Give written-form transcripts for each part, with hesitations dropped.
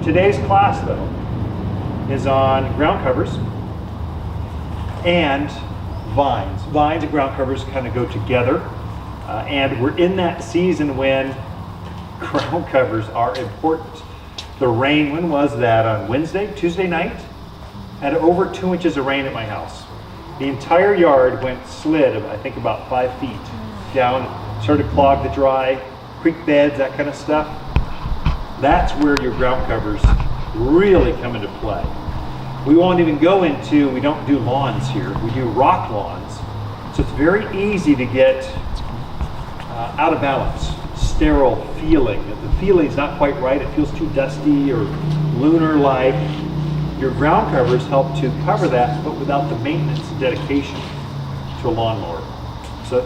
Today's class, though, is on ground covers and vines. Vines and ground covers kind of go together, and we're in that season when ground covers are important. The rain, when was that? On Tuesday night? Had over 2 inches of rain at my house. The entire yard slid, I think about 5 feet down, started to clog the dry, creek beds, that kind of stuff. That's where your ground covers really come into play. We won't even go into, we don't do lawns here, we do rock lawns. So it's very easy to get out of balance, sterile feeling. If the feeling's not quite right, it feels too dusty or lunar-like. Your ground covers help to cover that, but without the maintenance and dedication to a lawnmower. So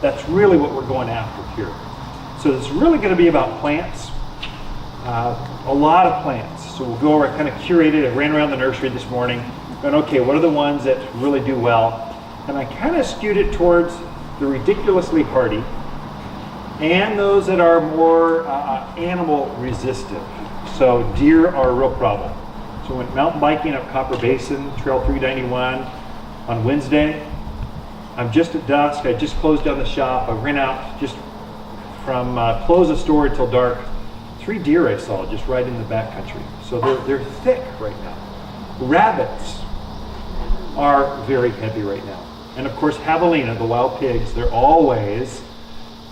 that's really what we're going after here. So it's really going to be about plants, a lot of plants. So we'll go over, kind of curated. I ran around the nursery this morning, going, okay, what are the ones that really do well? And I kind of skewed it towards the ridiculously hardy and those that are more animal resistant. So deer are a real problem. So I went mountain biking up Copper Basin, Trail 391 on Wednesday. I'm just at dusk. I just closed down the shop. I ran out just from close of store until dark. 3 deer I saw just right in the backcountry. So they're thick right now. Rabbits are very heavy right now. And of course, javelina, the wild pigs, they're always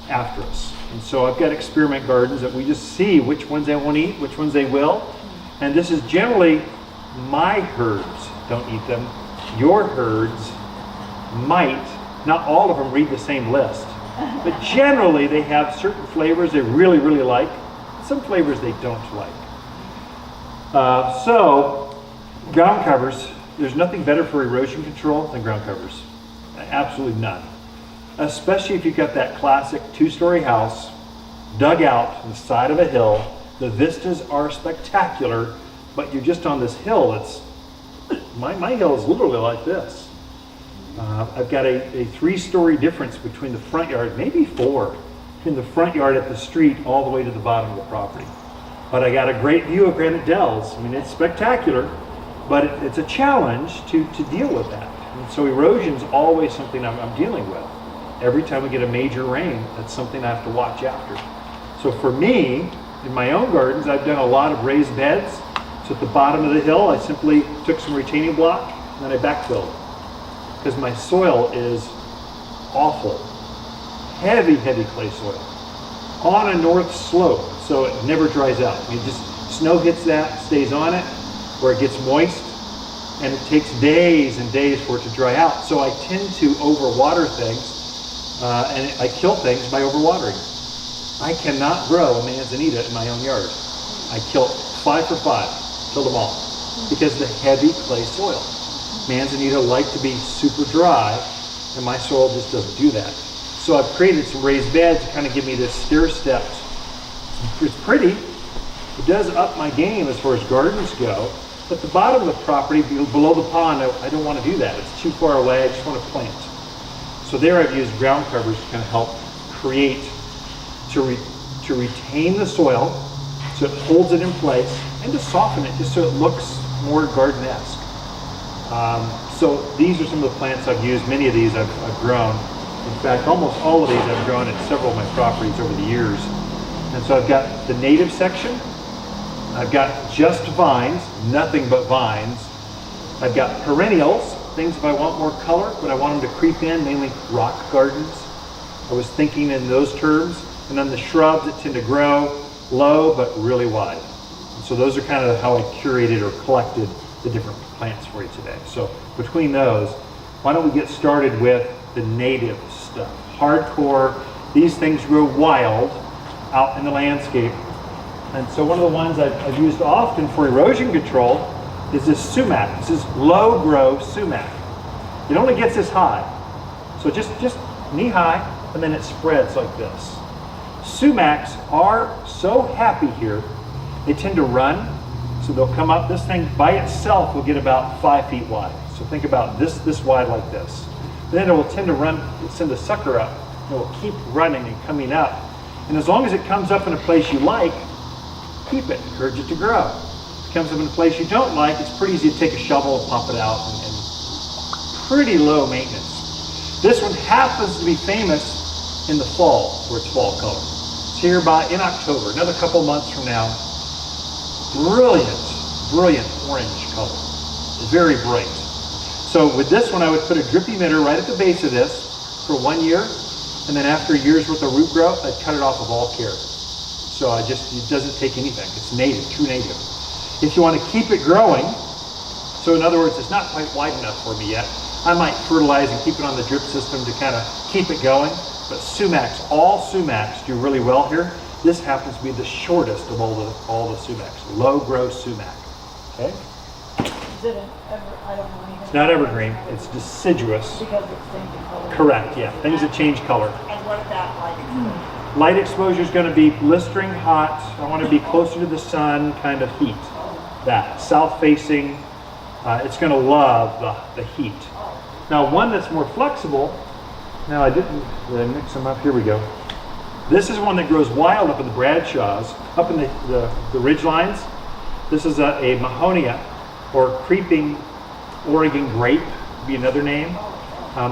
after us. And so I've got experiment gardens that we just see which ones they won't eat, which ones they will. And this is generally my herds don't eat them. Your herds might, not all of them read the same list, but generally they have certain flavors they really, really like, some flavors they don't like. So ground covers, there's nothing better for erosion control than ground covers. Absolutely none. Especially if you've got that classic 2-story house dug out on the side of a hill. The vistas are spectacular, but you're just on this hill. My hill is literally like this. I've got a 3-story difference between the front yard, maybe 4, between the front yard at the street all the way to the bottom of the property. But I got a great view of Granite Dells. I mean, it's spectacular, but it's a challenge to deal with that. And so erosion's always something I'm dealing with. Every time we get a major rain, that's something I have to watch after. So for me, in my own gardens, I've done a lot of raised beds. So at the bottom of the hill, I simply took some retaining block and then I backfilled. Because my soil is awful. Heavy, heavy clay soil. On a north slope, so it never dries out. Snow hits that, stays on it, where it gets moist, and it takes days and days for it to dry out. So I tend to overwater things, and I kill things by overwatering. I cannot grow a manzanita in my own yard. I kill 5 for 5, killed them all, because the heavy clay soil. Manzanita like to be super dry, and my soil just doesn't do that. So I've created some raised beds to kind of give me this stair steps. It's pretty. It does up my game as far as gardens go. But the bottom of the property, below the pond, I don't want to do that. It's too far away. I just want to plant. So there I've used ground covers to kind of help create, to retain the soil so it holds it in place, and to soften it just so it looks more garden-esque. So these are some of the plants I've used. Many of these I've grown. In fact, almost all of these I've grown at several of my properties over the years. And so I've got the native section. I've got just vines, nothing but vines. I've got perennials, things if I want more color, but I want them to creep in, mainly rock gardens. I was thinking in those terms. And then the shrubs that tend to grow low but really wide. And so those are kind of how I curated or collected the different plants for you today. So between those, why don't we get started with the native stuff. Hardcore, these things grow wild out in the landscape. And so one of the ones I've used often for erosion control is this sumac. This is low grow sumac. It only gets this high. So just knee high, and then it spreads like this. Sumacs are so happy here, they tend to run. So they'll come up, this thing by itself will get about 5 feet wide. So think about this wide like this. Then it will tend to run, send a sucker up. It will keep running and coming up. And as long as it comes up in a place you like, keep it, encourage it to grow. If it comes up in a place you don't like, it's pretty easy to take a shovel and pump it out, and pretty low maintenance. This one happens to be famous in the fall for its fall color. It's here in October, another couple months from now. Brilliant orange color. Very bright. So with this one, I would put a drip emitter right at the base of this for 1 year, and then after a year's worth of root growth, I'd cut it off of all care. So it doesn't take anything. It's native, true native. If you want to keep it growing, so in other words, it's not quite wide enough for me yet, I might fertilize and keep it on the drip system to kind of keep it going. But sumacs, all sumacs do really well here. This happens to be the shortest of all the sumacs, low growth sumac. Okay. Is it I don't know anything. It's not evergreen. It's deciduous. Because it's changing color. Correct. Yeah. Things that change color. And what about light exposure? Light exposure is going to be blistering hot. I want to be closer to the sun, kind of heat. That south facing. It's going to love the heat. Now one that's more flexible. Now did I mix them up? Here we go. This is one that grows wild up in the Bradshaws, up in the ridge lines. This is a Mahonia, or creeping Oregon grape, would be another name.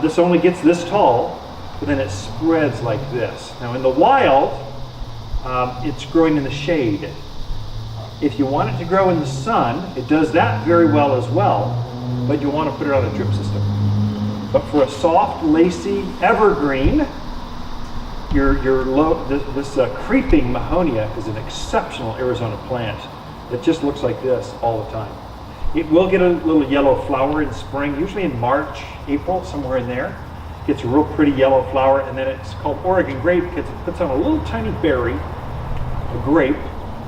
This only gets this tall, but then it spreads like this. Now in the wild, it's growing in the shade. If you want it to grow in the sun, it does that very well as well, but you want to put it on a drip system. But for a soft, lacy evergreen, this creeping Mahonia is an exceptional Arizona plant that just looks like this all the time. It will get a little yellow flower in spring, usually in March, April, somewhere in there. Gets a real pretty yellow flower, and then it's called Oregon grape because it puts on a little tiny berry, a grape,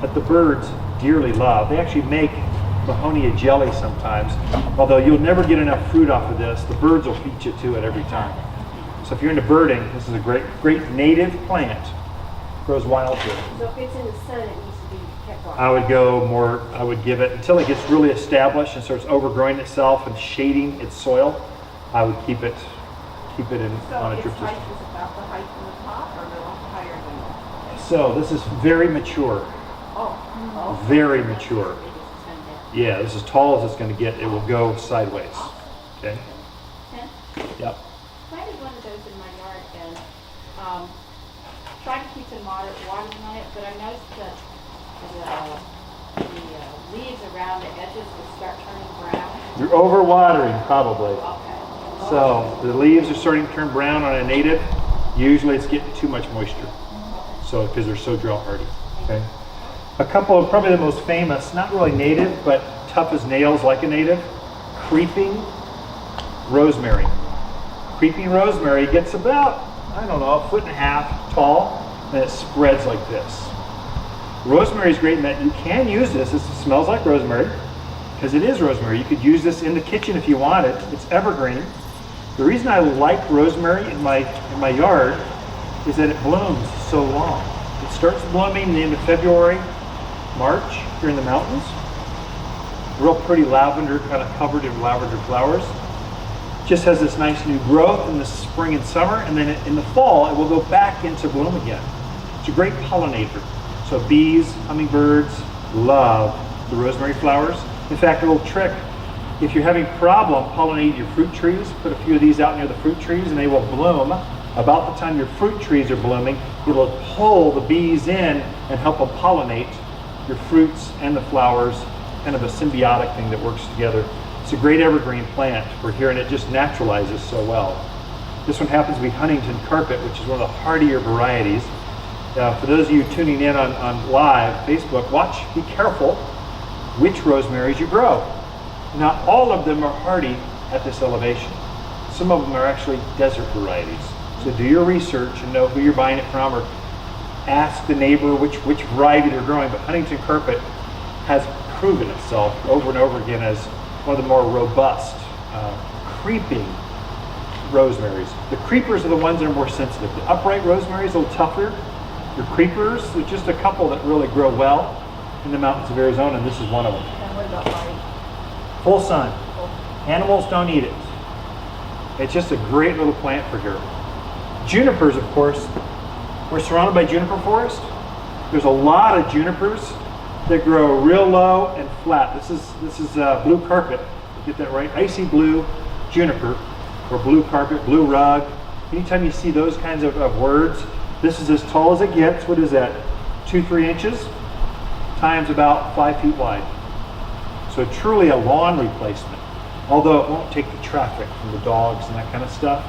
that the birds dearly love. They actually make Mahonia jelly sometimes, although you'll never get enough fruit off of this. The birds will beat you to it every time. So if you're into birding, this is a great native plant. Grows wild here. So if it's in the sun, it needs to be kept off. I would give it until it gets really established and starts overgrowing itself and shading its soil. I would keep it on a drip So its height system. is about the height from the top, or no higher than that? So this is very mature. Oh. Very mature. It is 10 down. Yeah, this is as tall as it's going to get. It will go sideways. Okay. 10? Yep. I did one of those in my yard and tried to keep some moderate watering on it, but I noticed that the leaves around the edges would start turning brown. You're overwatering probably. Okay. So the leaves are starting to turn brown on a native. Usually it's getting too much moisture. So because they're so drought hardy. Okay. A couple of probably the most famous, not really native, but tough as nails like a native, creeping rosemary. Creeping rosemary gets about, I don't know, 1.5 feet tall, and it spreads like this. Rosemary is great in that you can use this. It smells like rosemary, because it is rosemary. You could use this in the kitchen if you wanted. It's evergreen. The reason I like rosemary in my yard is that it blooms so long. It starts blooming in the end of February, March, here in the mountains. Real pretty lavender, kind of covered in lavender flowers. Just has this nice new growth in the spring and summer, and then in the fall it will go back into bloom again. It's a great pollinator. So bees, hummingbirds love the rosemary flowers. In fact, a little trick, if you're having problem pollinating your fruit trees, put a few of these out near the fruit trees and they will bloom. About the time your fruit trees are blooming, it'll pull the bees in and help them pollinate your fruits and the flowers, kind of a symbiotic thing that works together. It's a great evergreen plant for here, and it just naturalizes so well. This one happens to be Huntington carpet, which is one of the hardier varieties. For those of you tuning in on live Facebook, be careful which rosemaries you grow. Not all of them are hardy at this elevation. Some of them are actually desert varieties. So do your research and know who you're buying it from, or ask the neighbor which variety they're growing. But Huntington carpet has proven itself over and over again as one of the more robust, creeping rosemaries. The creepers are the ones that are more sensitive. The upright rosemary is a little tougher. Your creepers, there's just a couple that really grow well in the mountains of Arizona, and this is one of them. And what about light? Full sun. Animals don't eat it. It's just a great little plant for here. Junipers, of course, we're surrounded by juniper forest. There's a lot of junipers that grow real low and flat. This is blue carpet. Get that right? Icy blue juniper, or blue carpet, blue rug. Anytime you see those kinds of words, this is as tall as it gets. What is that? 2-3 inches times about 5 feet wide. So truly a lawn replacement. Although it won't take the traffic from the dogs and that kind of stuff,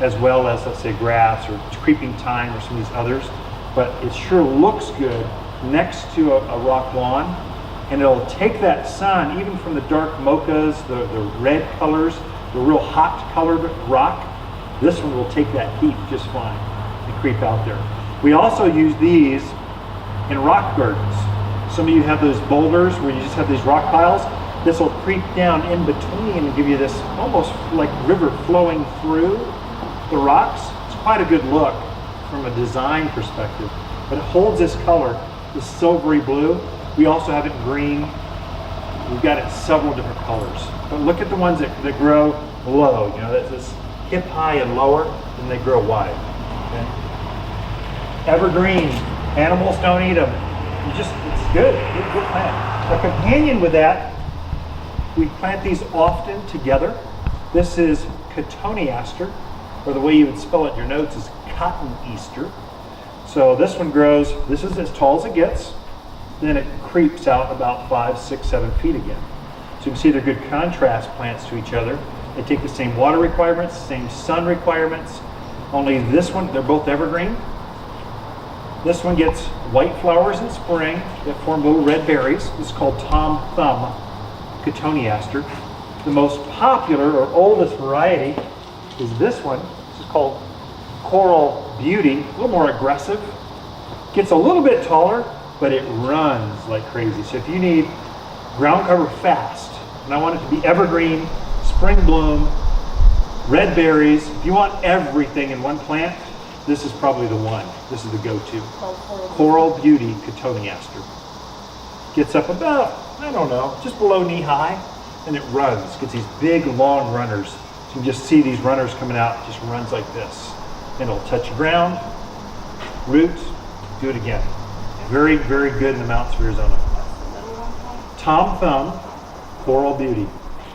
as well as, let's say, grass or creeping thyme or some of these others. But it sure looks good next to a rock lawn, and it'll take that sun, even from the dark mochas, the red colors, the real hot colored rock. This one will take that heat just fine and creep out there. We also use these in rock gardens. Some of you have those boulders where you just have these rock piles. This will creep down in between and give you this almost like river flowing through the rocks. It's quite a good look from a design perspective, but it holds this color, this silvery blue. We also have it in green. We've got it in several different colors. But look at the ones that grow low. You know, that's this hip high and lower, and they grow wide. Okay? Evergreen, animals don't eat them. It's good plant. A companion with that, we plant these often together. This is Cotoneaster, or the way you would spell it in your notes is Cotoneaster. So this one grows, this is as tall as it gets, then it creeps out about 5, 6, 7 feet again. So you can see they're good contrast plants to each other. They take the same water requirements, same sun requirements, only this one, they're both evergreen. This one gets white flowers in spring that form little red berries. This is called Thumb Cotoneaster. The most popular or oldest variety is this one. This is called Coral Beauty, a little more aggressive. Gets a little bit taller, but it runs like crazy. So if you need ground cover fast, and I want it to be evergreen, spring bloom, red berries, if you want everything in one plant, this is probably the one. This is the go-to. Coral Beauty Cotoneaster. Gets up about, I don't know, just below knee high, and it runs. Gets these big, long runners. So you can just see these runners coming out, just runs like this. And it'll touch the ground, root, do it again. Very, very good in the mountains of Arizona. Tom Thumb, Coral Beauty.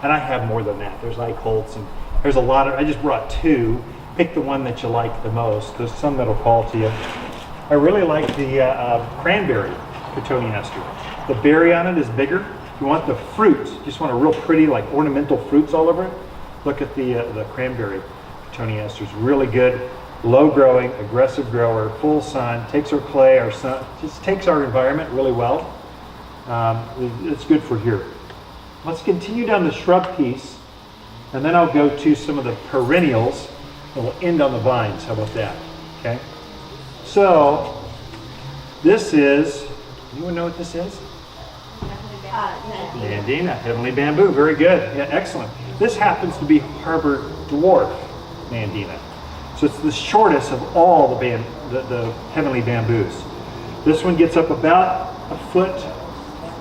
And I have more than that. There's Eichholz, and there's a lot of, I just brought 2. Pick the one that you like the most. There's some that'll call to you. I really like the cranberry Cotoneaster. The berry on it is bigger. If you want the fruit, just want a real pretty, like ornamental fruits all over it, look at the cranberry Cotoneaster. It's really good. Low growing, aggressive grower, full sun, takes our clay, our sun, just takes our environment really well. It's good for here. Let's continue down the shrub piece, and then I'll go to some of the perennials, and we'll end on the vines. How about that? Okay. So this is, anyone know what this is? Nandina, heavenly bamboo. Very good. Yeah, excellent. This happens to be Harbor Dwarf Nandina. So it's the shortest of all the heavenly bamboos. This one gets up about a foot,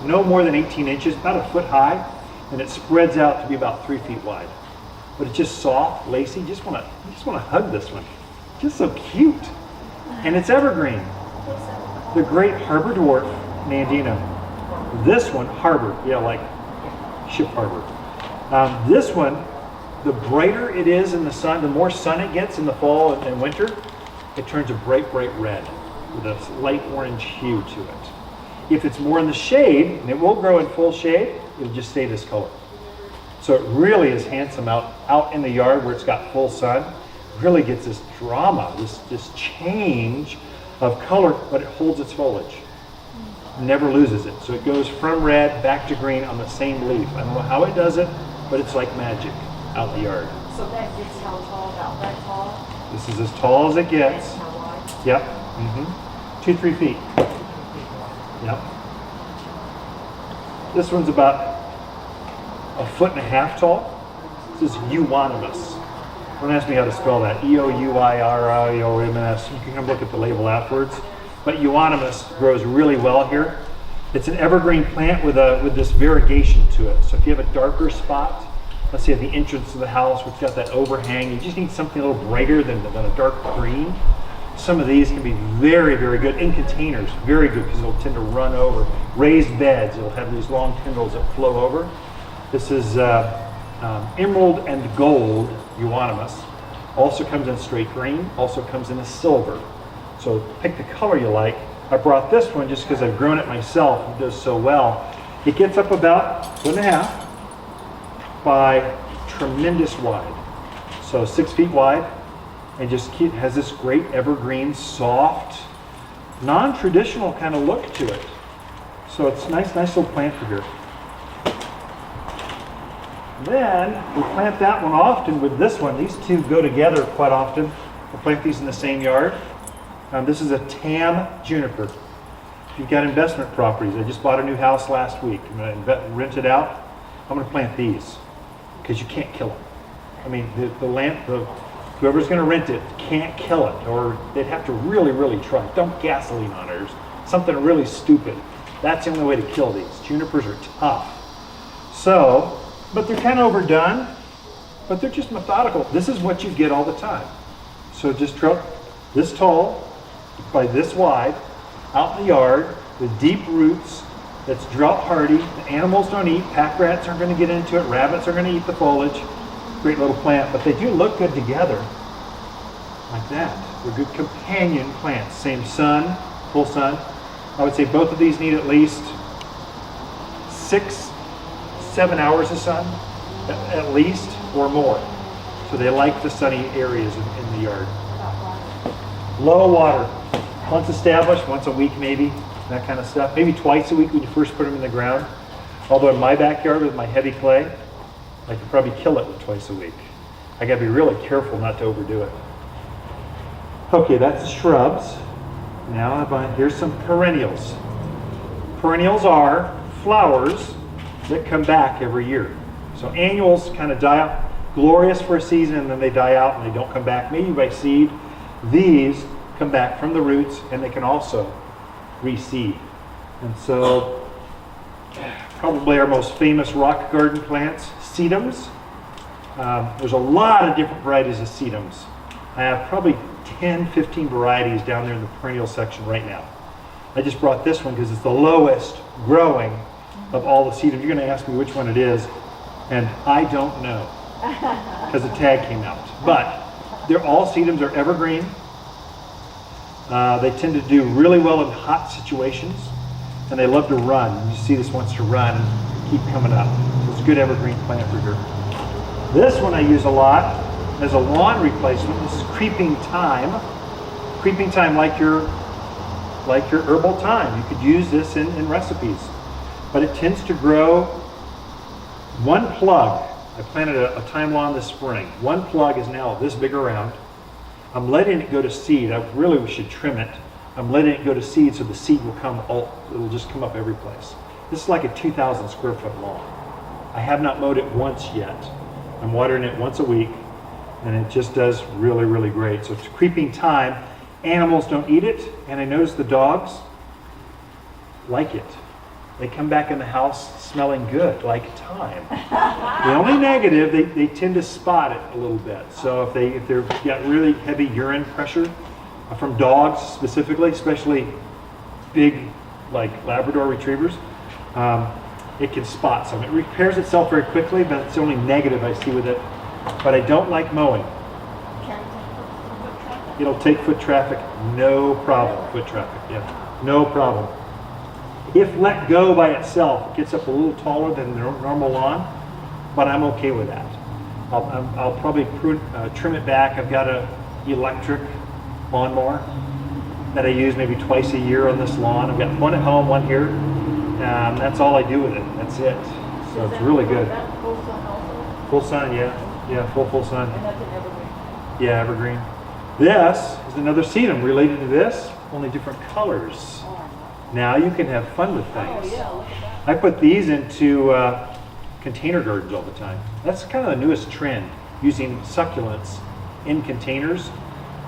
no more than 18 inches, about a foot high, and it spreads out to be about 3 feet wide. But it's just soft, lacy. You just want to hug this one. Just so cute. And it's evergreen. The great Harbor Dwarf Nandina. This one, Harbor, yeah, like ship harbor. This one, the brighter it is in the sun, the more sun it gets in the fall and winter, it turns a bright, bright red with a light orange hue to it. If it's more in the shade, and it will grow in full shade, it'll just stay this color. So it really is handsome out in the yard where it's got full sun. It really gets this drama, this change of color, but it holds its foliage. Never loses it. So it goes from red back to green on the same leaf. I don't know how it does it, but it's like magic out in the yard. So that gets how tall, about that tall? This is as tall as it gets. That's how wide? Yep. 2-3 feet. Yep. This one's about 1.5 feet tall. This is euonymus. Don't ask me how to spell that. E-O-U-I-R-I-O-M-S. You can come look at the label afterwards. But euonymus grows really well here. It's an evergreen plant with this variegation to it. So if you have a darker spot, let's say at the entrance of the house, which got that overhang, you just need something a little brighter than a dark green. Some of these can be very, very good in containers, very good because they'll tend to run over. Raised beds, it'll have these long tendrils that flow over. This is emerald and gold euonymus. Also comes in straight green, also comes in a silver. So pick the color you like. I brought this one just because I've grown it myself. It does so well. It gets up about 1.5 by tremendous wide. So 6 feet wide, and just has this great evergreen, soft, non-traditional kind of look to it. So it's a nice little plant for here. Then we plant that one often with this one. These two go together quite often. We'll plant these in the same yard. This is a tam juniper. If you've got investment properties, I just bought a new house last week. I'm going to rent it out. I'm going to plant these because you can't kill them. I mean, whoever's going to rent it can't kill it, or they'd have to really, really try. Dump gasoline on it or something really stupid. That's the only way to kill these. Junipers are tough. So, but they're kind of overdone, but they're just methodical. This is what you get all the time. So just drop this tall by this wide out in the yard with deep roots that's drought hardy. The animals don't eat. Pack rats aren't going to get into it. Rabbits are going to eat the foliage. Great little plant, but they do look good together like that. They're good companion plants. Same sun, full sun. I would say both of these need at least 6-7 hours of sun, at least, or more. So they like the sunny areas in the yard. Low water. Once established, once a week maybe, that kind of stuff. Maybe twice a week when you first put them in the ground. Although in my backyard with my heavy clay, I could probably kill it with twice a week. I gotta be really careful not to overdo it. Okay, that's shrubs. Now here's some perennials. Perennials are flowers that come back every year. So annuals kind of die out, glorious for a season, and then they die out and they don't come back, maybe by seed. These come back from the roots, and they can also reseed. And so, probably our most famous rock garden plants, sedums. There's a lot of different varieties of sedums. I have probably 10-15 varieties down there in the perennial section right now. I just brought this one because it's the lowest growing of all the sedums. You're going to ask me which one it is, and I don't know because the tag came out. But they're all sedums are evergreen. They tend to do really well in hot situations, and they love to run. You see this wants to run and keep coming up. So it's a good evergreen plant for here. This one I use a lot as a lawn replacement. This is creeping thyme. Creeping thyme, like your herbal thyme. You could use this in recipes. But it tends to grow one plug. I planted a thyme lawn this spring. One plug is now this big around. I'm letting it go to seed. We should trim it. I'm letting it go to seed so the seed will it'll just come up every place. This is like a 2,000 square foot lawn. I have not mowed it once yet. I'm watering it once a week, and it just does really, really great. So it's creeping thyme. Animals don't eat it, and I notice the dogs like it. They come back in the house smelling good, like thyme. The only negative, they tend to spot it a little bit. So if they've got really heavy urine pressure from dogs specifically, especially big like Labrador retrievers, it can spot some. It repairs itself very quickly, but it's the only negative I see with it. But I don't like mowing. It'll take foot traffic, no problem. Foot traffic, yeah, no problem. If let go by itself, it gets up a little taller than the normal lawn, but I'm okay with that. I'll probably trim it back. I've got an electric lawnmower that I use maybe twice a year on this lawn. I've got one at home, one here. That's all I do with it. That's it. So it's really good. Full sun also? Full sun, yeah, full sun. And that's an evergreen? Yeah, evergreen. This is another sedum related to this, only different colors. Now you can have fun with things. Oh yeah, look at that. I put these into container gardens all the time. That's kind of the newest trend, using succulents in containers.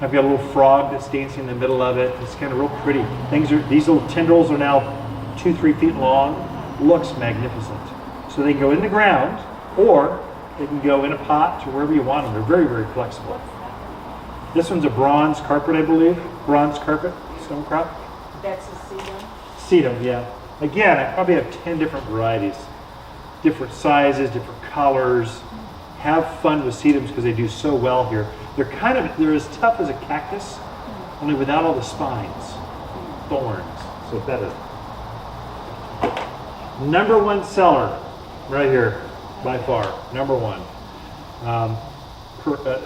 I've got a little frog that's dancing in the middle of it. It's kind of real pretty. These little tendrils are now 2-3 feet long. Looks magnificent. So they can go in the ground, or they can go in a pot to wherever you want them. They're very, very flexible. This one's a bronze carpet, I believe. Bronze carpet, stone crop. That's a sedum. Sedum, yeah. Again, I probably have 10 different varieties. Different sizes, different colors. Have fun with sedums because they do so well here. They're as tough as a cactus, only without all the spines, thorns, so better. Number one seller, right here, by far, number one.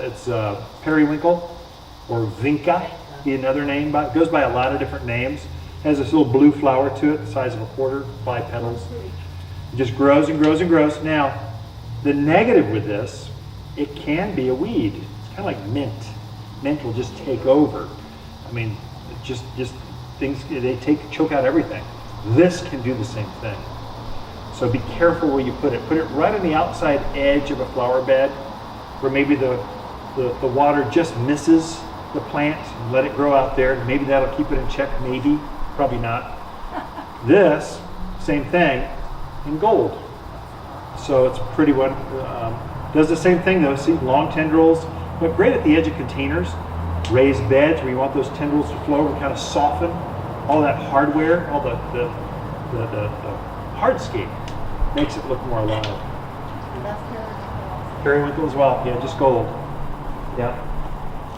It's periwinkle, or Vinca, be another name. It goes by a lot of different names. Has this little blue flower to it, the size of a quarter, 5 petals. It just grows and grows and grows. Now, the negative with this, it can be a weed. It's kind of like mint. Mint will just take over. I mean, just things, they choke out everything. This can do the same thing. So be careful where you put it. Put it right on the outside edge of a flower bed where maybe the water just misses the plant and let it grow out there. Maybe that'll keep it in check, maybe, probably not. This, same thing, in gold. So it's a pretty one. Does the same thing though, see, long tendrils, but great at the edge of containers. Raised beds where you want those tendrils to flow and kind of soften all that hardware, all the hardscape makes it look more alive. That's periwinkle. Periwinkle as well, yeah, just gold. Yeah.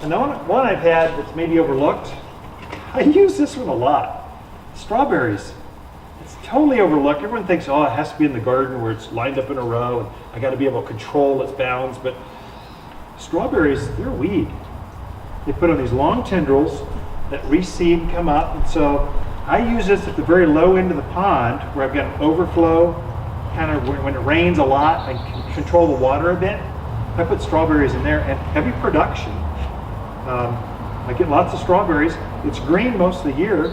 And the one I've had that's maybe overlooked, I use this one a lot. Strawberries. It's totally overlooked. Everyone thinks, oh, it has to be in the garden where it's lined up in a row and I got to be able to control its bounds. But strawberries, they're a weed. They put on these long tendrils that reseed and come up. And so I use this at the very low end of the pond where I've got an overflow, kind of when it rains a lot, I can control the water a bit. I put strawberries in there and heavy production. I get lots of strawberries. It's green most of the year.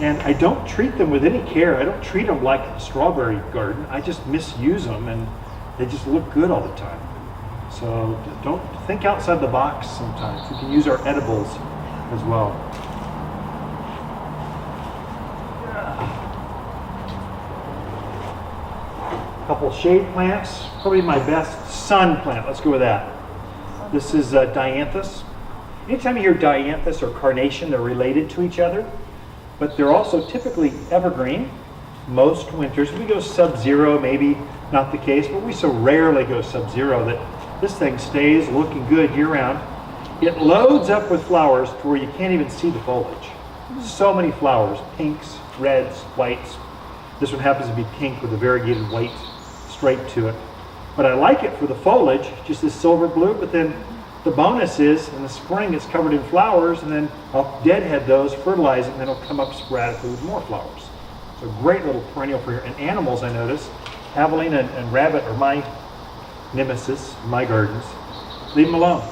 And I don't treat them with any care. I don't treat them like a strawberry garden. I just misuse them and they just look good all the time. So don't think outside the box sometimes. We can use our edibles as well. A couple shade plants. Probably my best sun plant. Let's go with that. This is Dianthus. Anytime you hear Dianthus or carnation, they're related to each other. But they're also typically evergreen most winters. We go sub-zero, maybe not the case, but we so rarely go sub-zero that this thing stays looking good year-round. It loads up with flowers to where you can't even see the foliage. So many flowers, pinks, reds, whites. This one happens to be pink with a variegated white stripe to it. But I like it for the foliage, just this silver blue, but then the bonus is, in the spring, it's covered in flowers, and then I'll deadhead those, fertilize it, and then it'll come up sporadically with more flowers. So great little perennial for here. And animals, I notice, javelin and rabbit are my nemesis in my gardens. Leave them alone.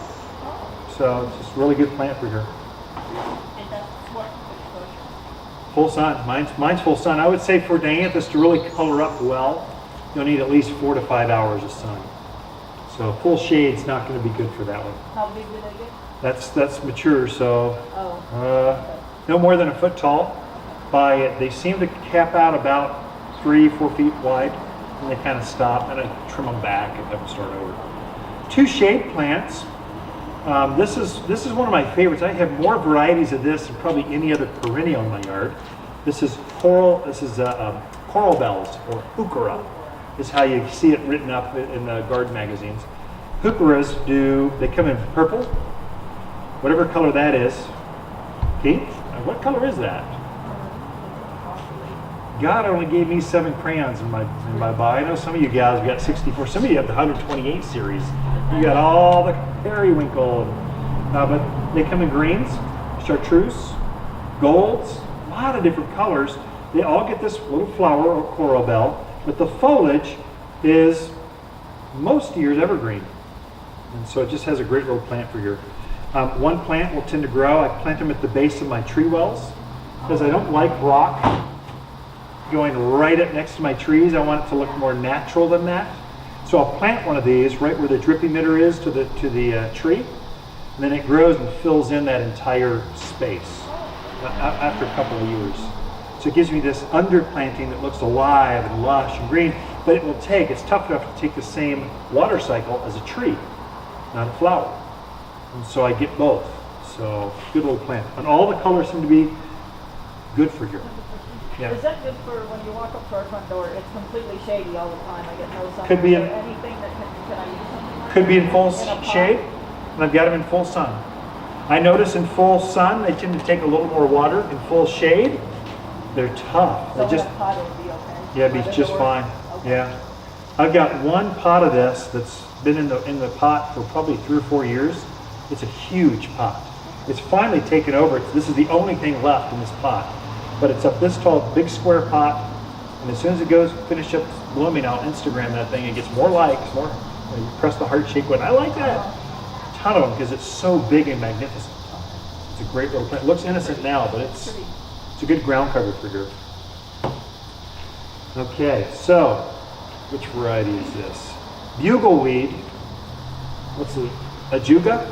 So it's just a really good plant for here. And that's what exposure. Full sun. Mine's full sun. I would say for Dianthus to really color up well, you'll need at least 4 to 5 hours of sun. So full shade's not going to be good for that one. How big do they get? That's mature, so no more than a foot tall. They seem to cap out about 3-4 feet wide, and they kind of stop, and I trim them back and have them start over. 2 shade plants. This is one of my favorites. I have more varieties of this than probably any other perennial in my yard. This is coral bells, or heuchera. Is how you see it written up in the garden magazines. Heucheras they come in purple, whatever color that is. Pink? What color is that? God only gave me 7 crayons in my buy. I know some of you guys have got 64. Some of you have the 128 series. You got all the periwinkle, but they come in greens, chartreuse, golds, a lot of different colors. They all get this little flower or coral bell. But the foliage is most years evergreen. And so it just has a great little plant for here. One plant will tend to grow. I plant them at the base of my tree wells because I don't like rock going right up next to my trees. I want it to look more natural than that. So I'll plant one of these right where the drip emitter is to the tree. And then it grows and fills in that entire space after a couple of years. So it gives me this underplanting that looks alive and lush and green, but it's tough enough to take the same water cycle as a tree, not a flower. And so I get both. So good little plant. And all the colors seem to be good for here. Yeah. Is that good for when you walk up to our front door? It's completely shady all the time. I get no sun. Could be Is in- there anything that can I use something like Could be in that? full In a pot? shade, and I've got them in full sun. I notice in full sun, they tend to take a little more water. In full shade, they're tough. So They in just, a pot it would be okay? yeah, it'd By be the just door? fine. Okay. Yeah. I've got one pot of this that's been in the pot for probably 3 or 4 years. It's a huge pot. It's finally taken over. This is the only thing left in this pot. But it's up this tall, big square pot. And as soon as it goes, finish up blooming, I'll Instagram that thing. It gets more likes, more. You press the heart shake one. I like that. A ton of them because it's so big and magnificent. It's a great little plant. It looks innocent now, but it's a good ground cover for here. Okay, so which variety is this? Bugleweed. What's the ajuga?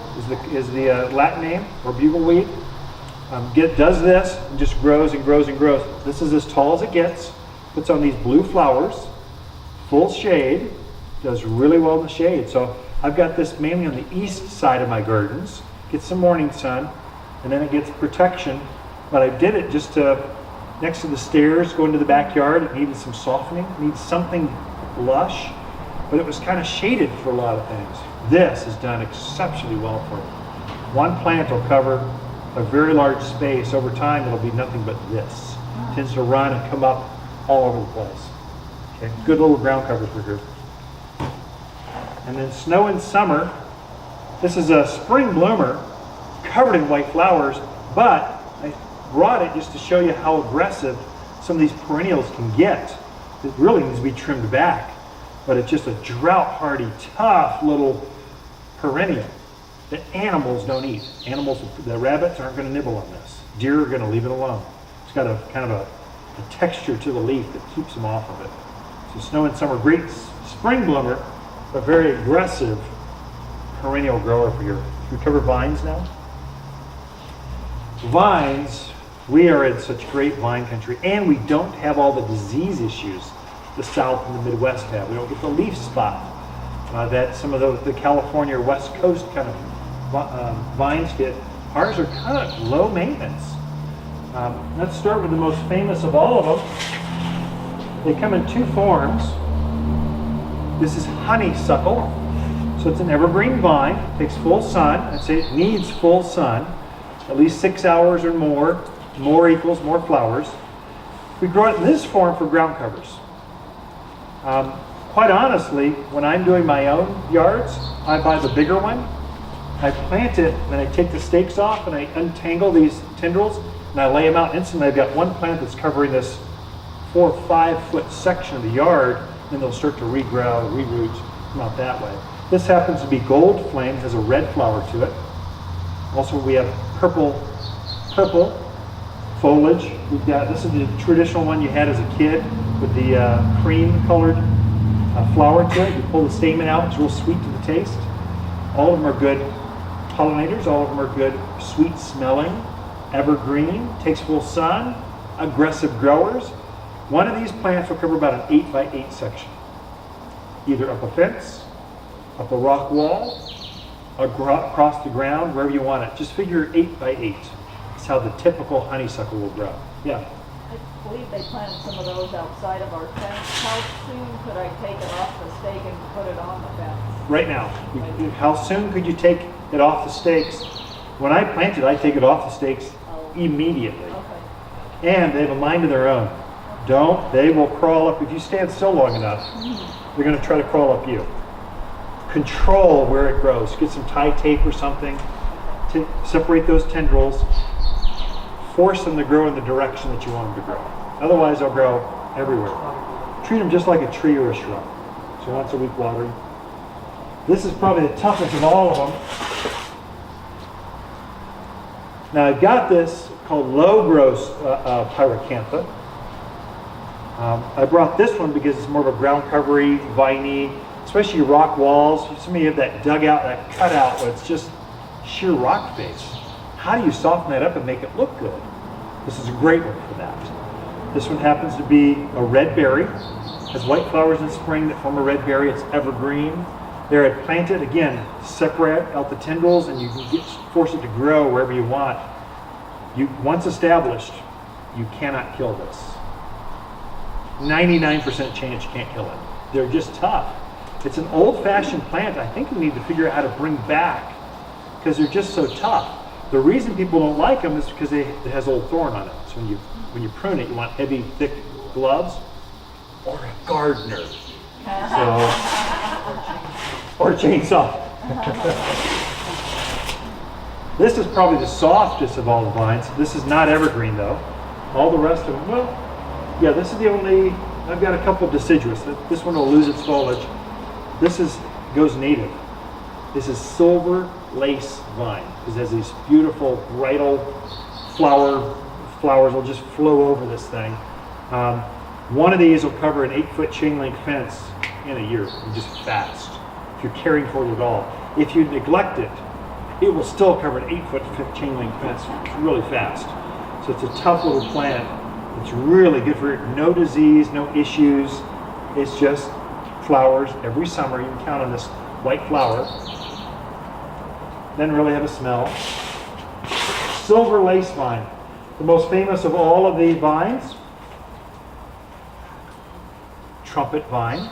Is the Latin name, or bugleweed? Does this and just grows and grows and grows. This is as tall as it gets. Puts on these blue flowers, full shade. Does really well in the shade. So I've got this mainly on the east side of my gardens. Gets some morning sun, and then it gets protection. But I did it just next to the stairs, go into the backyard. It needed some softening. It needs something lush, but it was kind of shaded for a lot of things. This has done exceptionally well for it. One plant will cover a very large space. Over time, it'll be nothing but this. It tends to run and come up all over the place. Okay, good little ground cover for here. And then snow in summer. This is a spring bloomer, covered in white flowers, but I brought it just to show you how aggressive some of these perennials can get. It really needs to be trimmed back, but it's just a drought-hardy, tough little perennial that animals don't eat. Animals, the rabbits aren't going to nibble on this. Deer are going to leave it alone. It's got a kind of a texture to the leaf that keeps them off of it. So snow in summer, great spring bloomer, a very aggressive perennial grower for your. We cover vines now. Vines, we are in such great vine country, and we don't have all the disease issues the South and the Midwest have. We don't get the leaf spot that some of the California or West Coast kind of vines get. Ours are kind of low maintenance. Let's start with the most famous of all of them. They come in 2 forms. This is honeysuckle. So it's an evergreen vine. Takes full sun. I'd say it needs full sun. At least 6 hours or more. More equals more flowers. We grow it in this form for ground covers. Quite honestly, when I'm doing my own yards, I buy the bigger one. I plant it, and then I take the stakes off, and I untangle these tendrils, and I lay them out instantly. I've got one plant that's covering this 4 or 5 foot section of the yard, and they'll start to regrow, reroot, come out that way. This happens to be gold flame, has a red flower to it. Also, we have purple foliage. We've got, this is the traditional one you had as a kid with the cream colored flower to it. You pull the stamen out, it's real sweet to the taste. All of them are good pollinators, all of them are good sweet smelling. Evergreen, takes full sun, aggressive growers. One of these plants will cover about an 8 by 8 section. Either up a fence, up a rock wall, across the ground, wherever you want it. Just figure 8 by 8. That's how the typical honeysuckle will grow. Yeah. I believe they planted some of those outside of our fence. How soon could I take it off the stake and put it on the fence? Right now. How soon could you take it off the stakes? When I plant it, I take it off the stakes immediately. Okay. And they have a mind of their own. They will crawl up. If you stand still long enough, they're going to try to crawl up you. Control where it grows. Get some tie tape or something to separate those tendrils. Force them to grow in the direction that you want them to grow. Otherwise, they'll grow everywhere. Treat them just like a tree or a shrub. So once a week watering. This is probably the toughest of all of them. Now I've got this called low growth pyracantha. I brought this one because it's more of a ground covery, viney, especially rock walls. Some of you have that dugout, that cutout where it's just sheer rock face. How do you soften that up and make it look good? This is a great one for that. This one happens to be a red berry. Has white flowers in spring that form a red berry. It's evergreen. They're planted, again, separate out the tendrils and you can force it to grow wherever you want. Once established, you cannot kill this. 99% chance you can't kill it. They're just tough. It's an old-fashioned plant I think we need to figure out how to bring back because they're just so tough. The reason people don't like them is because it has old thorn on it. So when you prune it, you want heavy, thick gloves or a gardener. Or a chainsaw. This is probably the softest of all the vines. This is not evergreen though. All the rest of them, well, yeah, this is the only, I've got a couple of deciduous. This one will lose its foliage. This goes native. This is silver lace vine because it has these beautiful bridal flowers will just flow over this thing. One of these will cover an 8-foot chain link fence in a year, just fast, if you're caring for it at all. If you neglect it, it will still cover an 8-foot chain link fence really fast. So it's a tough little plant. It's really good for it. No disease, no issues. It's just flowers every summer. You can count on this white flower. Doesn't really have a smell. Silver lace vine, the most famous of all of the vines. Trumpet vine.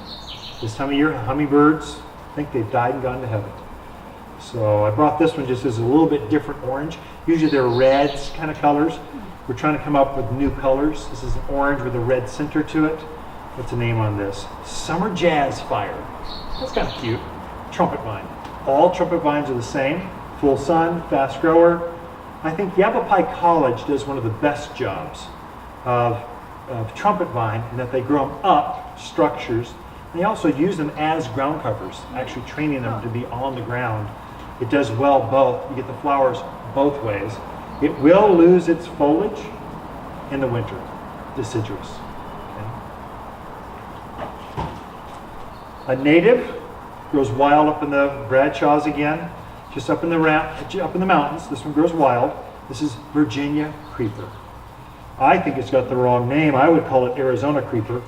This time of year, hummingbirds, I think they've died and gone to heaven. So I brought this one just as a little bit different orange. Usually they're reds kind of colors. We're trying to come up with new colors. This is an orange with a red center to it. What's the name on this? Summer Jazz Fire. That's kind of cute. Trumpet vine. All trumpet vines are the same. Full sun, fast grower. I think Yavapai College does one of the best jobs of trumpet vine in that they grow them up structures. They also use them as ground covers, actually training them to be on the ground. It does well both. You get the flowers both ways. It will lose its foliage in the winter, deciduous. Okay. A native grows wild up in the Bradshaws again, just up in the mountains. This one grows wild. This is Virginia creeper. I think it's got the wrong name. I would call it Arizona creeper,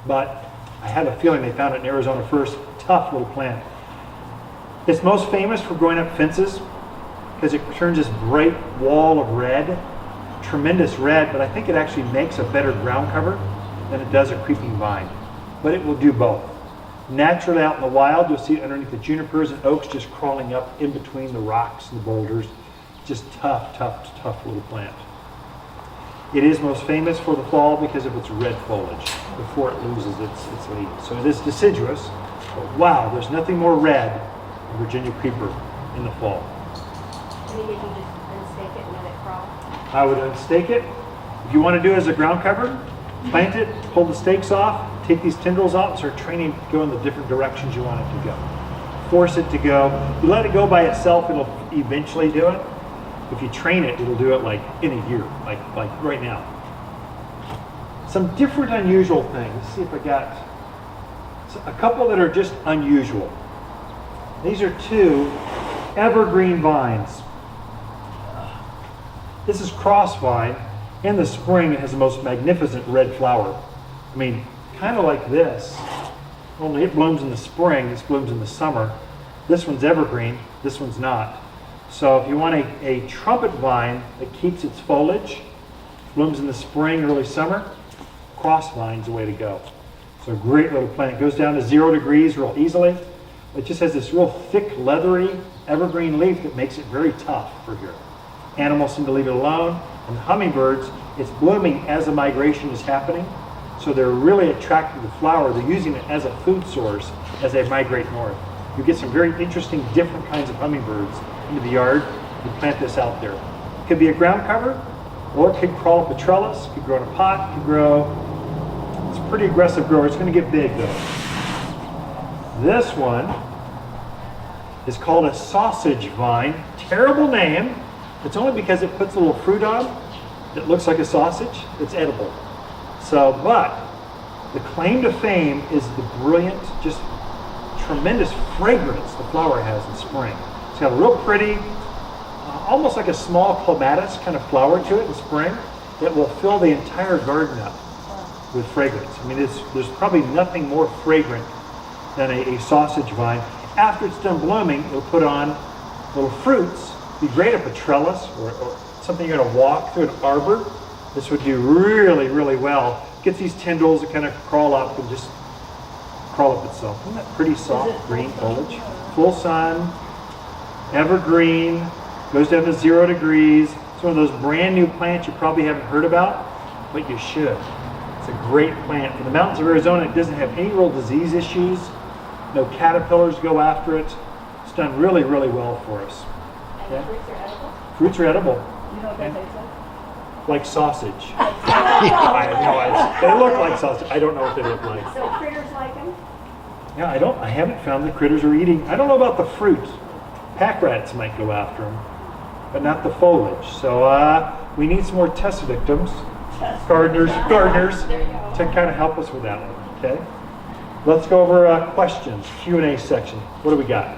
but I have a feeling they found it in Arizona first. Tough little plant. It's most famous for growing up fences because it turns this bright wall of red, tremendous red, but I think it actually makes a better ground cover than it does a creeping vine. But it will do both. Naturally out in the wild, you'll see it underneath the junipers and oaks just crawling up in between the rocks and the boulders. Just tough, tough, tough little plant. It is most famous for the fall because of its red foliage before it loses its leaves. So it is deciduous, but wow, there's nothing more red than Virginia creeper in the fall. Maybe you can just unstake it and let it crawl. I would unstake it. If you want to do it as a ground cover, plant it, pull the stakes off, take these tendrils out, and start training to go in the different directions you want it to go. Force it to go. If you let it go by itself, it'll eventually do it. If you train it, it'll do it like in a year, like right now. Some different unusual things. Let's see if I got a couple that are just unusual. These are two evergreen vines. This is cross vine. In the spring, it has the most magnificent red flower. I mean, kind of like this, only it blooms in the spring, this blooms in the summer. This one's evergreen, this one's not. So if you want a trumpet vine that keeps its foliage, blooms in the spring, early summer, cross vine's the way to go. So a great little plant. It goes down to 0 degrees real easily. It just has this real thick, leathery, evergreen leaf that makes it very tough for here. Animals seem to leave it alone. And hummingbirds, it's blooming as a migration is happening. So they're really attracted to the flower. They're using it as a food source as they migrate north. You get some very interesting, different kinds of hummingbirds into the yard. You plant this out there. It could be a ground cover, or it could crawl up a trellis, could grow in a pot, could grow. It's a pretty aggressive grower. It's going to get big though. This one is called a sausage vine. Terrible name. It's only because it puts a little fruit on that looks like a sausage. It's edible. So, but the claim to fame is the brilliant, just tremendous fragrance the flower has in spring. It's got a real pretty, almost like a small clematis kind of flower to it in spring that will fill the entire garden up with fragrance. I mean, there's probably nothing more fragrant than a sausage vine. After it's done blooming, it'll put on little fruits. Be great up a trellis or something you're gonna walk through, an arbor. This would do really, really well. Gets these tendrils that kind of crawl up and just crawl up itself. Isn't that pretty soft green foliage? Full sun, evergreen, goes down to 0 degrees. It's one of those brand new plants you probably haven't heard about, but you should. It's a great plant. For the mountains of Arizona, it doesn't have any real disease issues. No caterpillars go after it. It's done really, really well for us. And the fruits are edible? Fruits are edible, You know what that tastes like? like sausage. I have no idea. They look like sausage. I don't know what they look like. So critters like them? Yeah, I haven't found the critters are eating. I don't know about the fruit. Pack rats might go after them, but not the foliage. So we need some more test victims, gardeners, There you go. to kind of help us with that one. Okay. Let's go over questions, Q&A section. What do we got?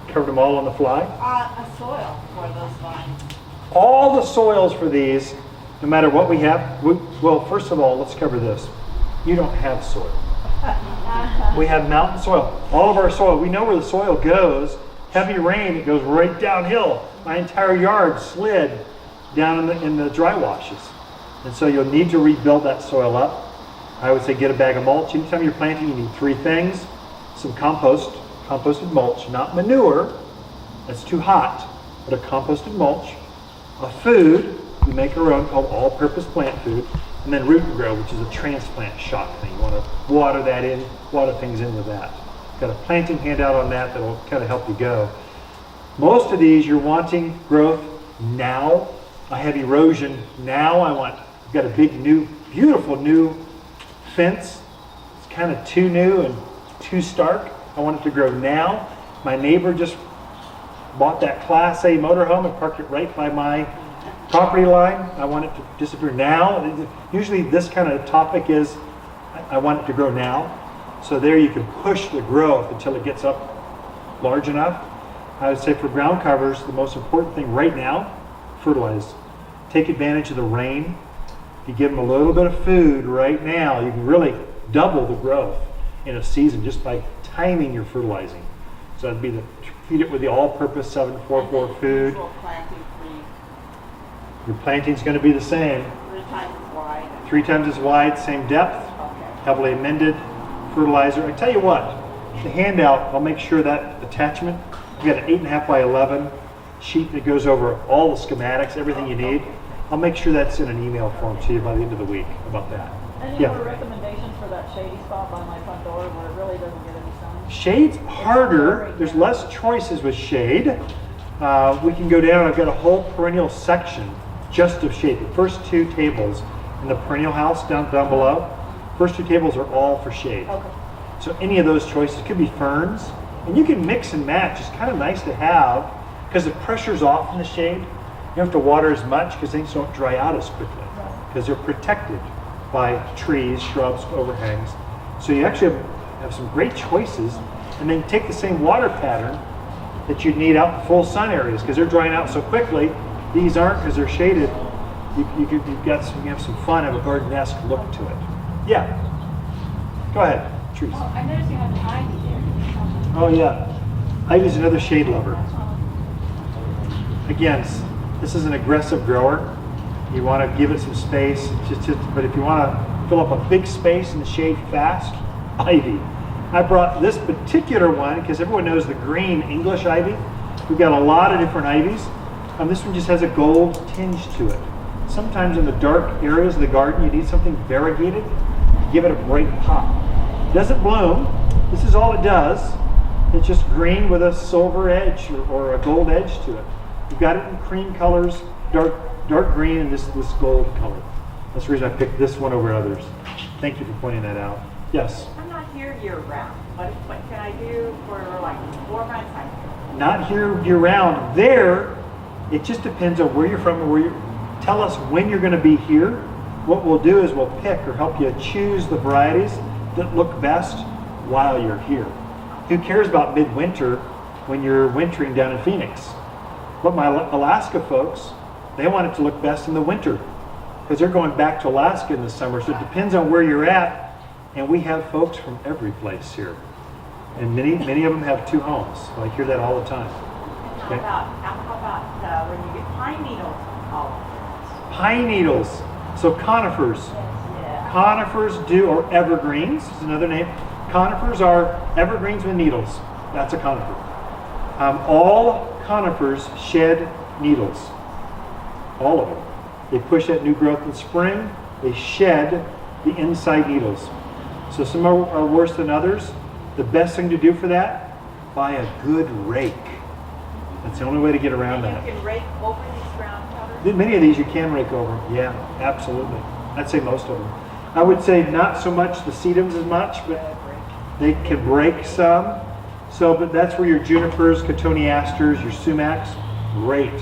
Covered them all on the fly. A soil for those vines. All the soils for these, no matter what we have. Well, first of all, let's cover this. You don't have soil. We have mountain soil. All of our soil, we know where the soil goes. Heavy rain, it goes right downhill. My entire yard slid down in the dry washes. And so you'll need to rebuild that soil up. I would say get a bag of mulch. Anytime you're planting, you need 3 things. Some composted mulch, not manure. That's too hot, but a composted mulch. A food, we make our own, called all-purpose plant food. And then root and grow, which is a transplant shock thing. You want to water that in, water things in with that. Got a planting handout on that will kind of help you go. Most of these you're wanting growth now. I have erosion now. I've got a big new, beautiful new fence. It's kind of too new and too stark. I want it to grow now. My neighbor just bought that Class A motorhome and parked it right by my property line. I want it to disappear now. Usually this kind of topic is, I want it to grow now. So there you can push the growth until it gets up large enough. I would say for ground covers, the most important thing right now, fertilize. Take advantage of the rain. If you give them a little bit of food right now, you can really double the growth in a season just by timing your fertilizing. So that'd be feed it with the all-purpose 744 food. Your planting's going to be the same. 3 times as wide. 3 times as wide, same depth, Okay. heavily amended fertilizer. I tell you what, the handout, I'll make sure that attachment, you got an 8.5 by 11 sheet that goes over all the schematics, everything you need. I'll make sure that's in an email form to you by the end of the week about that. Any other recommendations for that shady spot by my front door where it really doesn't get any sun? Shade's harder. There's less choices with shade. We can go down. I've got a whole perennial section just of shade. The first 2 tables in the perennial house down below, first 2 tables are all for shade. Okay. So any of those choices could be ferns, and you can mix and match. It's kind of nice to have because the pressure's off in the shade. You don't have to water as much because things don't dry out as quickly because they're protected by trees, shrubs, overhangs. So you actually have some great choices, and then take the same water pattern that you'd need out in full sun areas because they're drying out so quickly. These aren't because they're shaded. You have some fun, have a garden-esque look to it. Yeah. Go ahead, trees. Oh, I noticed you have an ivy there. Oh yeah, ivy's another shade lover. Again, this is an aggressive grower. You want to give it some space, but if you want to fill up a big space in the shade fast, ivy. I brought this particular one because everyone knows the green English ivy. We've got a lot of different ivies. This one just has a gold tinge to it. Sometimes in the dark areas of the garden, you need something variegated. Give it a bright pop. It doesn't bloom. This is all it does. It's just green with a silver edge or a gold edge to it. We've got it in cream colors, dark green, and this gold color. That's the reason I picked this one over others. Thank you for pointing that out. Yes? I'm not here year round. What can I do for like 4 months? Not here year round. There, it just depends on where you're from and where you tell us when you're going to be here. What we'll do is we'll pick or help you choose the varieties that look best while you're here. Who cares about midwinter when you're wintering down in Phoenix? But my Alaska folks, they want it to look best in the winter because they're going back to Alaska in the summer. So it depends on where you're at, and we have folks from every place here. And many of them have 2 homes. I hear that all the time. How Okay. about when you get pine needles all over Pine needles, so conifers. it? Yeah. Conifers do, or evergreens is another name. Conifers are evergreens with needles. That's a conifer. All conifers shed needles. All of them. They push that new growth in spring. They shed the inside needles. So some are worse than others. The best thing to do for that, buy a good rake. That's the only way to get around And that. you can rake over these ground covers? Many of these you can rake over. Yeah, absolutely. I'd say most of them. I would say not so much the sedums as much, but they can break some. So, but that's where your junipers, cotoneasters, your sumacs, great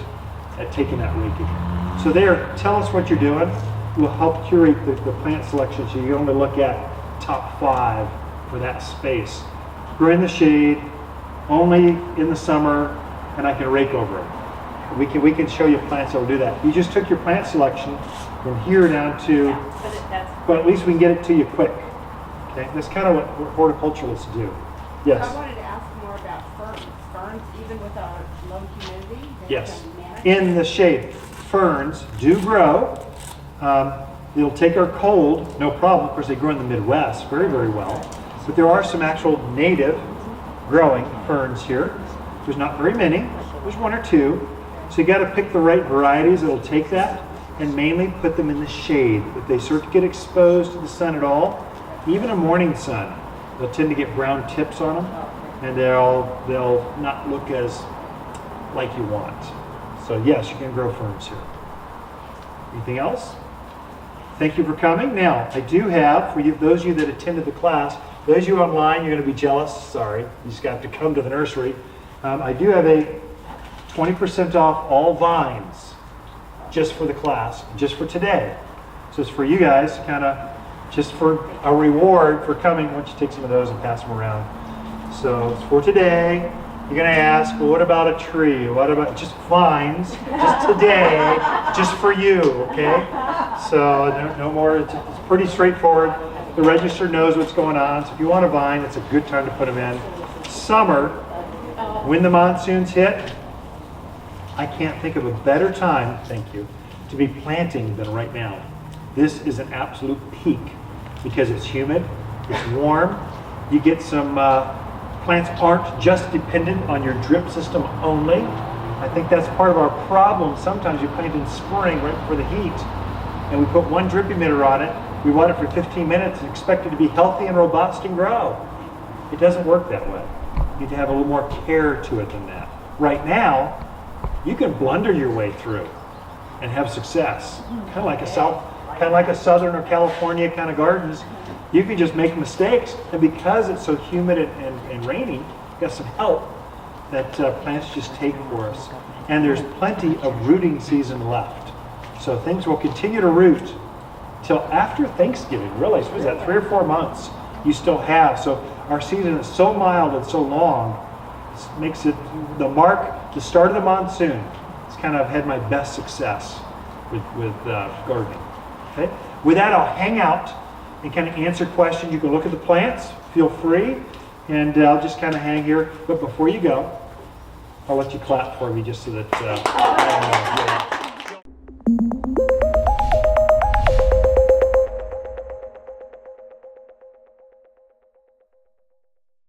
at taking that raking. So there, tell us what you're doing. We'll help curate the plant selection so you only look at top 5 for that space. Grow in the shade, only in the summer, and I can rake over them. We can show you plants that will do that. You just took your plant selection from here down to, Yeah, but that's, but at least we can get it to you quick. Okay, that's kind of what horticulturalists do. Yes. I wanted to ask more about ferns. Ferns, even with our low humidity, they Yes. can manage. In the shade, ferns do grow. They'll take our cold, no problem. Of course, they grow in the Midwest very, very well. But there are some actual native growing ferns here. There's not very many. There's 1 or 2. So you got to pick the right varieties that'll take that and mainly put them in the shade. If they start to get exposed to the sun at all, even a morning sun, they'll tend to get brown tips on them, and they'll not look as like you want. So yes, you can grow ferns here. Anything else? Thank you for coming. Now, I do have, for you, those of you that attended the class, those of you online, you're going to be jealous. Sorry, you just got to come to the nursery. I do have a 20% off all vines just for the class, just for today. So it's for you guys, kind of just for a reward for coming. Why don't you take some of those and pass them around? So it's for today. You're going to ask, well, what about a tree? What about just vines? Just today, just for you, okay? So no more, it's pretty straightforward. The register knows what's going on. So if you want a vine, it's a good time to put them in. Summer, when the monsoons hit, I can't think of a better time, thank you, to be planting than right now. This is an absolute peak because it's humid, it's warm. You get some, plants aren't just dependent on your drip system only. I think that's part of our problem. Sometimes you plant in spring right before the heat, and we put 1 drip emitter on it. We water it for 15 minutes and expect it to be healthy and robust and grow. It doesn't work that way. You need to have a little more care to it than that. Right now, you can blunder your way through and have success. Kind of like a southern or California kind of gardens. You can just make mistakes, and because it's so humid and rainy, you got some help that plants just take for us. And there's plenty of rooting season left. So things will continue to root till after Thanksgiving, really. So what is that, 3 or 4 months you still have. So our season is so mild and so long, it makes it the start of the monsoon. It's kind of had my best success with gardening. Okay. With that, I'll hang out and kind of answer questions. You can look at the plants, feel free, and I'll just kind of hang here. But before you go, I'll let you clap for me just so that I know.